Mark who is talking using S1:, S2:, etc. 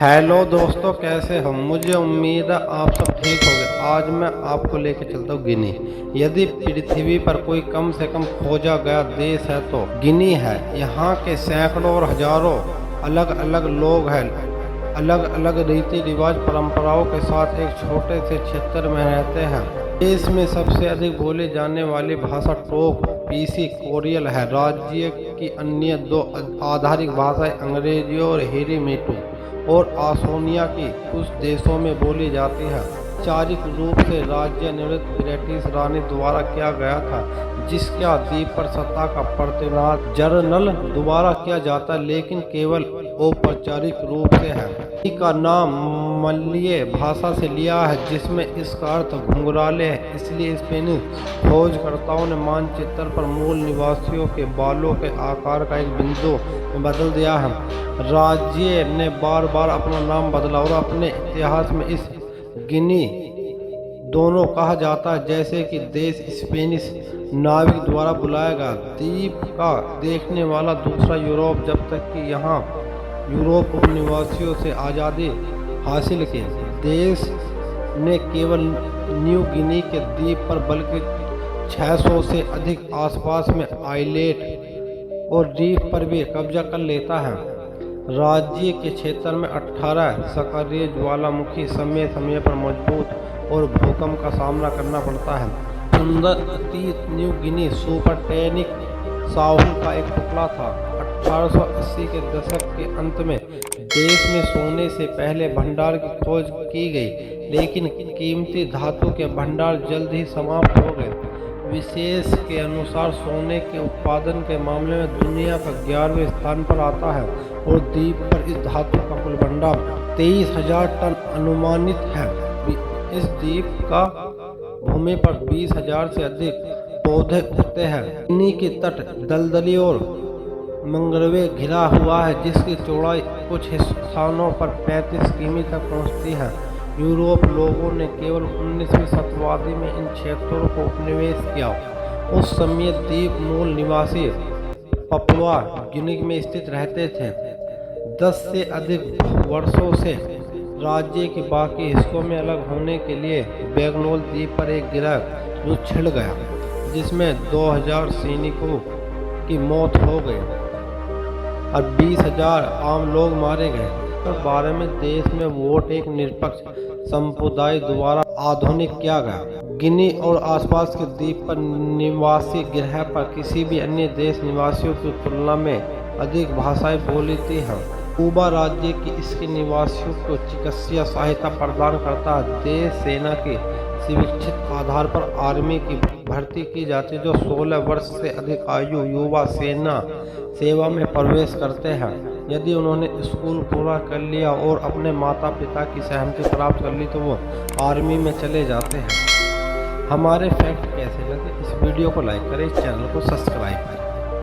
S1: Hello दोस्तों, कैसे हो? मुझे उम्मीद है आप सब ठीक होंगे। आज मैं आपको लेके चलता हूँ गिनी। यदि पृथ्वी पर कोई कम से कम खोजा गया देश है तो गिनी है। यहाँ के सैकड़ों और हजारों अलग अलग लोग हैं, अलग अलग रीति रिवाज परंपराओं के साथ एक छोटे से क्षेत्र में रहते हैं। देश में सबसे अधिक बोली जाने वाली भाषा टोक पीसी कोरियल है। राज्य की अन्य दो आधारिक भाषाएं अंग्रेजी और हिरी मीटू और आसोनिया की कुछ देशों में बोली जाती है। औपचारिक रूप से राज्य निवृत्त ब्रिटिश रानी द्वारा किया गया था, जिसका द्वीप पर सत्ता का प्रतिनिधित्व जनरल द्वारा किया जाता है, लेकिन केवल औपचारिक रूप से है। का नाम मलय भाषा से लिया है, जिसमें इसका अर्थ घुंघराले है। इसलिए स्पेनिश खोजकर्ताओं ने मानचित्र पर मूल निवासियों के बालों के आकार का एक बिंदु में बदल दिया है। राज्य ने बार बार अपना नाम बदला और अपने इतिहास में इस गिनी दोनों कहा जाता है, जैसे कि देश स्पेनिश नाविक द्वारा बुलाया गया। द्वीप का देखने वाला दूसरा यूरोप, जब तक कि यहाँ यूरोप उपनिवासियों से आज़ादी हासिल की। देश ने केवल न्यू गिनी के द्वीप पर बल्कि 600 से अधिक आसपास में आइलैंड और द्वीप पर भी कब्जा कर लेता है। राज्य के क्षेत्र में 18 सक्रिय ज्वालामुखी समय समय पर मजबूत और भूकंप का सामना करना पड़ता है। सुंदर अतीत न्यू गिनी सुपरटेनिक साहुल का एक टुकड़ा था। 1880 के दशक के अंत में देश में सोने से पहले भंडार की खोज की गई, लेकिन कीमती धातु के भंडार जल्द ही समाप्त हो गए। विशेष के अनुसार सोने के उत्पादन के मामले में दुनिया का 11वें स्थान पर आता है और द्वीप पर इस धातु का कुल भंडार 23,000 टन अनुमानित है। इस द्वीप का भूमि पर 20,000 से अधिक पौधे उगते हैं। गिनी की तट दलदली और मंगरवे घिरा हुआ है, जिसकी चौड़ाई कुछ स्थानों पर 35 किमी तक पहुंचती है। यूरोप लोगों ने केवल 19वीं शताब्दी में इन क्षेत्रों को उपनिवेश किया। उस समय द्वीप मूल निवासी पपुआ गिनी में स्थित रहते थे। 10 से अधिक वर्षों से राज्य के बाकी हिस्सों में अलग होने के लिए बैगनोल द्वीप पर एक गिरह जो छिड़ गया, जिसमें 2000 सैनिकों की मौत हो गई और 20,000 आम लोग मारे गए। इस बारे में देश में वोट एक निरपक्ष समुदाय द्वारा आधुनिक किया गया। गिनी और आसपास के द्वीप पर निवासी गिरह पर किसी भी अन्य देश निवासियों की तुलना में अधिक भाषाएं बोलती हैं। क्यूबा राज्य की इसके निवासियों को चिकित्सा सहायता प्रदान करता है। देश सेना की स्वीकृत आधार पर आर्मी की भर्ती की जाती है, जो 16 वर्ष से अधिक आयु युवा सेना सेवा में प्रवेश करते हैं। यदि उन्होंने स्कूल पूरा कर लिया और अपने माता पिता की सहमति प्राप्त कर ली तो वो आर्मी में चले जाते हैं। हमारे फैक्ट कैसे लगे? इस वीडियो को लाइक करें, इस चैनल को सब्सक्राइब करें।